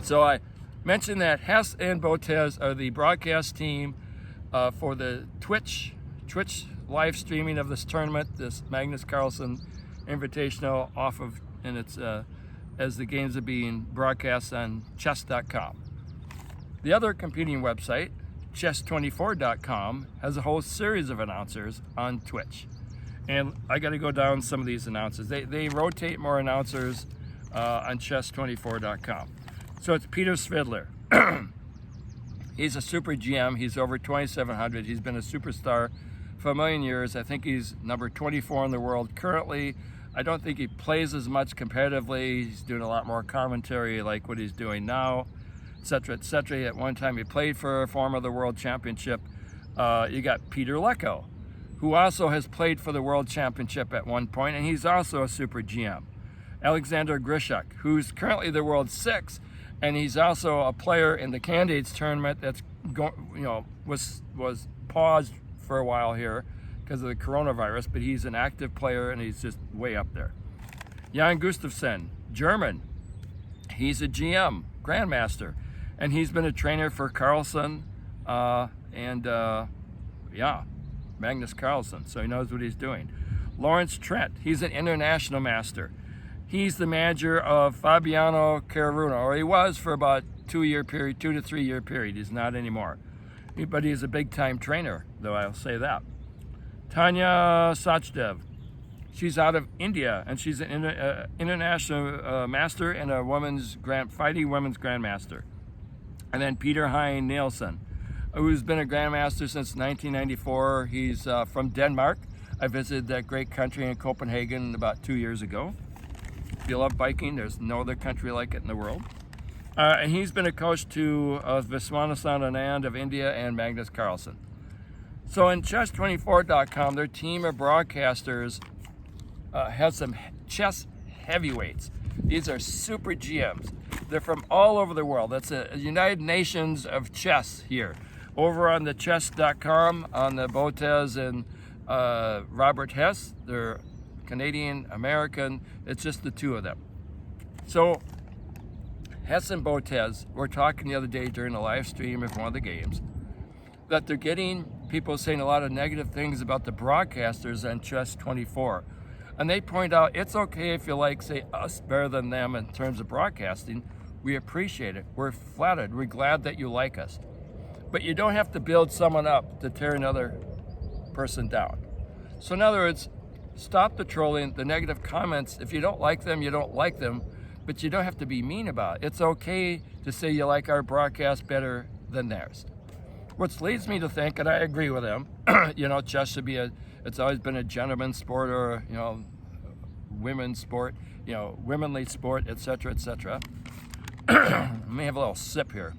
So I mentioned that Hess and Botez are the broadcast team for the Twitch live streaming of this tournament, this Magnus Carlsen Invitational, and it's as the games are being broadcast on chess.com. The other competing website, chess24.com, has a whole series of announcers on Twitch. And I got to go down some of these announcers. They rotate more announcers on chess24.com. So it's Peter Svidler. He's a super GM. He's over 2,700. He's been a superstar for a million years. I think he's number 24 in the world currently. I don't think he plays as much competitively. He's doing a lot more commentary like what he's doing now, etc., etc. At one time he played for a form of the World Championship. You got Peter Leko, who also has played for the World Championship at one point, and he's also a super GM. Alexander Grischek, who's currently the world 6th, and he's also a player in the Candidates tournament that's was paused for a while here because of the coronavirus, but he's an active player and he's just way up there. Jan Gustafsson, German, he's a GM, Grandmaster, and he's been a trainer for Carlsen Magnus Carlsen, so he knows what he's doing. Lawrence Trent, he's an international master. He's the manager of Fabiano Caruana, or he was for about 2 to 3 year period. He's not anymore. But he's a big time trainer, though I'll say that. Tanya Sachdev, she's out of India, and she's an international master and a fighting women's grandmaster. And then Peter Hein Nielson, who's been a grandmaster since 1994. He's from Denmark. I visited that great country in Copenhagen about 2 years ago. If you love biking, there's no other country like it in the world. And he's been a coach to Viswanathan Anand of India and Magnus Carlsen. So in chess24.com, their team of broadcasters has some chess heavyweights. These are super GMs. They're from all over the world. That's a United Nations of chess here. Over on the chess.com, on the Botez and Robert Hess, they're Canadian, American, it's just the two of them. So Hess and Botez were talking the other day during a live stream of one of the games that they're getting people saying a lot of negative things about the broadcasters on Chess24. And they point out it's okay if you like, say, us better than them in terms of broadcasting. We appreciate it. We're flattered. We're glad that you like us. But you don't have to build someone up to tear another person down. So in other words, stop the trolling, the negative comments. If you don't like them, you don't like them, but you don't have to be mean about it. It's okay to say you like our broadcast better than theirs. Which leads me to think, and I agree with them, chess should be it's always been a gentleman's sport or, women's sport, womanly sport, etc., etc. Let me have a little sip here.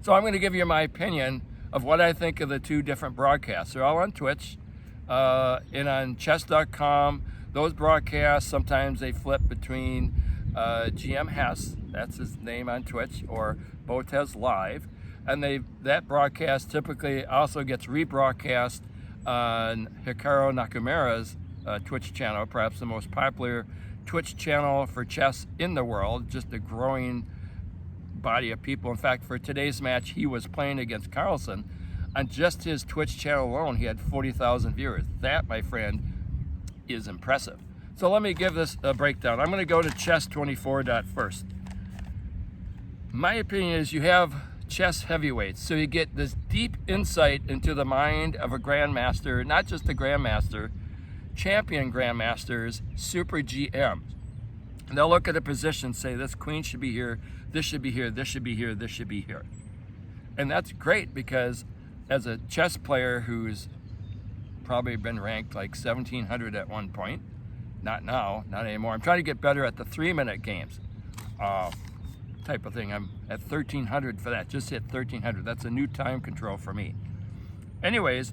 So I'm going to give you my opinion of what I think of the two different broadcasts. They're all on Twitch and on chess.com. Those broadcasts, sometimes they flip between GM Hess, that's his name on Twitch, or Botez Live, and that broadcast typically also gets rebroadcast on Hikaru Nakamura's Twitch channel, perhaps the most popular Twitch channel for chess in the world, just a growing body of people. In fact, for today's match, he was playing against Carlsen. On just his Twitch channel alone, he had 40,000 viewers. That, my friend, is impressive. So let me give this a breakdown. I'm going to go to chess24.first. My opinion is you have chess heavyweights, so you get this deep insight into the mind of a grandmaster, not just a grandmaster, champion grandmasters, super GMs. And they'll look at a position, say this queen should be here, this should be here, this should be here, this should be here. And that's great because as a chess player who's probably been ranked like 1,700 at one point, not now, not anymore. I'm trying to get better at the 3-minute games type of thing. I'm at 1,300 for that, just hit 1,300. That's a new time control for me. Anyways,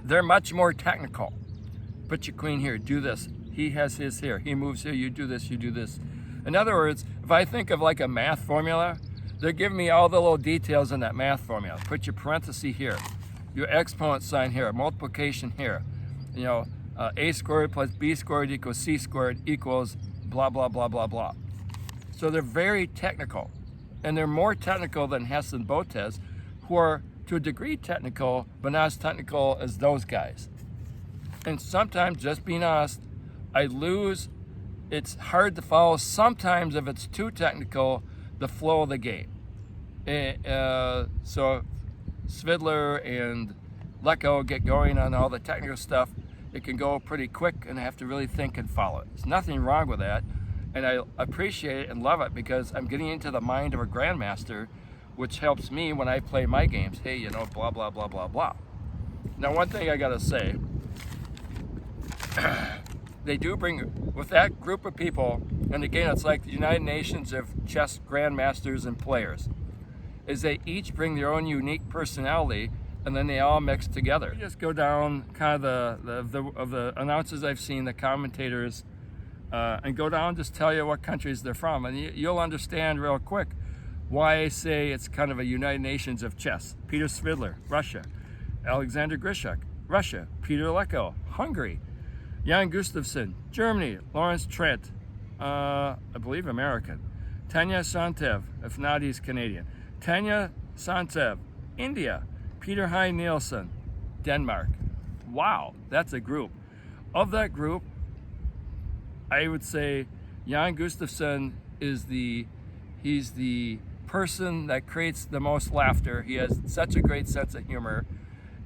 they're much more technical. Put your queen here, do this. He has his here, he moves here, you do this, you do this. In other words, if I think of like a math formula, they're giving me all the little details in that math formula. Put your parenthesis here, your exponent sign here, multiplication here. A squared plus b squared equals c squared equals blah, blah, blah, blah, blah. So they're very technical, and they're more technical than Hess and Botez, who are to a degree technical, but not as technical as those guys. And sometimes, just being honest, I lose. It's hard to follow sometimes if it's too technical, the flow of the game. So Svidler and Leko get going on all the technical stuff. It can go pretty quick, and I have to really think and follow it. There's nothing wrong with that, and I appreciate it and love it because I'm getting into the mind of a grandmaster, which helps me when I play my games. Hey, you know, blah, blah, blah, blah, blah. Now, one thing I gotta say, they do bring, with that group of people, and again, it's like the United Nations of chess grandmasters and players, is they each bring their own unique personality, and then they all mix together. You just go down kind of the announcers I've seen, the commentators, and go down, just tell you what countries they're from, and you'll understand real quick why I say it's kind of a United Nations of chess. Peter Svidler, Russia. Alexander Grischek, Russia. Peter Leko, Hungary. Jan Gustafsson, Germany. Lawrence Trent, I believe American. Tanya Sachdev, if not, he's Canadian. Tanya Sachdev, India. Peter Nielson, Denmark. Wow, that's a group. Of that group, I would say Jan Gustafsson is he's the person that creates the most laughter. He has such a great sense of humor,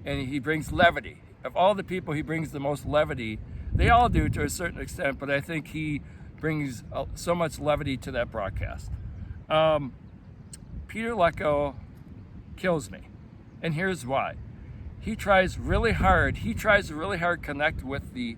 and he brings levity. Of all the people, he brings the most levity. They all do to a certain extent, but I think he brings so much levity to that broadcast. Peter Leko kills me, and here's why. He tries really hard. He tries to really hard connect with the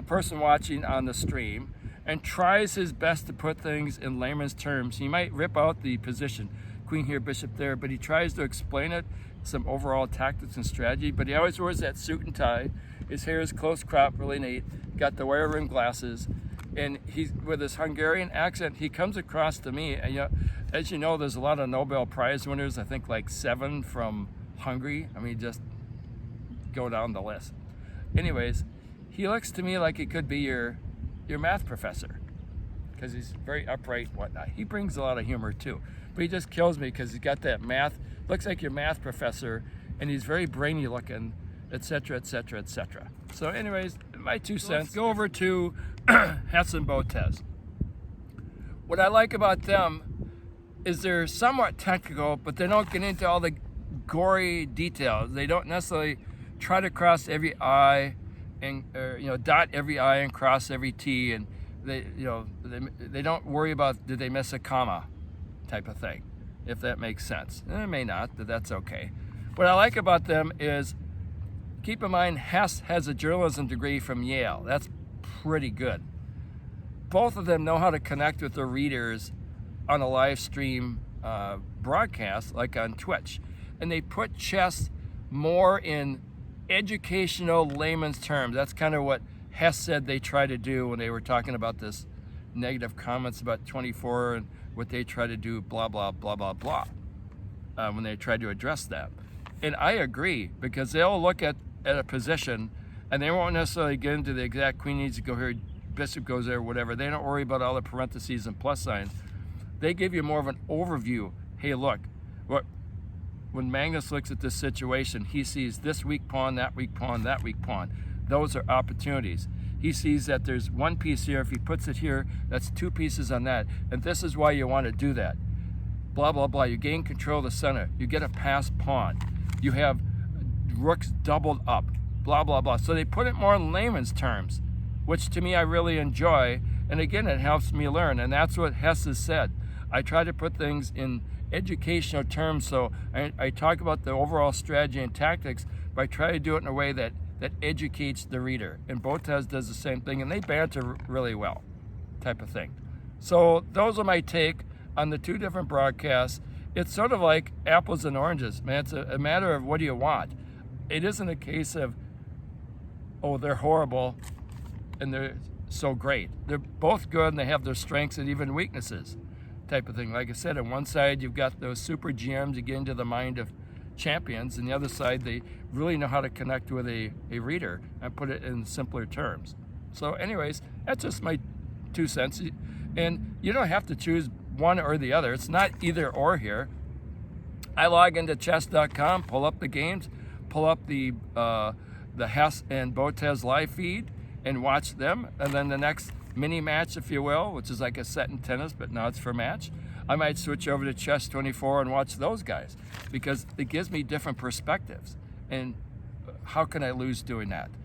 person watching on the stream, and tries his best to put things in layman's terms. He might rip out the position, queen here, bishop there, but he tries to explain it, some overall tactics and strategy, but he always wears that suit and tie. His hair is close cropped, really neat, got the wire rim glasses, and he's with his Hungarian accent, he comes across to me, and as you know, there's a lot of Nobel Prize winners, I think like 7 from Hungary. I mean, just go down the list. Anyways, he looks to me like he could be your math professor, because he's very upright and whatnot. He brings a lot of humor too, but he just kills me because he's got that math, looks like your math professor, and he's very brainy looking, etc., etc., etc. So anyways, my 2 cents. Let's go over to Hess and Botez. What I like about them is they're somewhat technical, but they don't get into all the gory details. They don't necessarily try to cross every I and dot every I and cross every T, and they don't worry about did they miss a comma type of thing, if that makes sense. And it may not, but that's okay. What I like about them is, keep in mind, Hess has a journalism degree from Yale. That's pretty good. Both of them know how to connect with their readers on a live stream broadcast, like on Twitch, and they put chess more in educational layman's terms. That's kind of what Hess said they try to do when they were talking about this negative comments about 24 and what they try to do, blah, blah, blah, blah, blah, when they tried to address that. And I agree, because they'll look at a position and they won't necessarily get into the exact queen needs to go here, bishop goes there, whatever. They don't worry about all the parentheses and plus signs. They give you more of an overview. Hey, look, when Magnus looks at this situation, he sees this weak pawn, that weak pawn, that weak pawn. Those are opportunities. He sees that there's one piece here. If he puts it here, that's 2 pieces on that. And this is why you want to do that. Blah, blah, blah. You gain control of the center. You get a passed pawn. You have rooks doubled up. Blah, blah, blah. So they put it more in layman's terms, which to me I really enjoy. And again, it helps me learn. And that's what Hess has said. I try to put things in educational terms, so I talk about the overall strategy and tactics, but I try to do it in a way that educates the reader. And Botez does the same thing, and they banter really well, type of thing. So those are my take on the 2 different broadcasts. It's sort of like apples and oranges, man. It's a matter of what do you want. It isn't a case of, oh, they're horrible and they're so great. They're both good and they have their strengths and even weaknesses, type of thing. Like I said, on one side you've got those super GMs that get into the mind of champions, and the other side they really know how to connect with a reader and put it in simpler terms. So anyways, that's just my 2 cents. And you don't have to choose one or the other. It's not either or here. I log into chess.com, pull up the games, pull up the Hess and Botez live feed and watch them. And then the next mini match, if you will, which is like a set in tennis, but now it's for match, I might switch over to Chess 24 and watch those guys because it gives me different perspectives. And how can I lose doing that?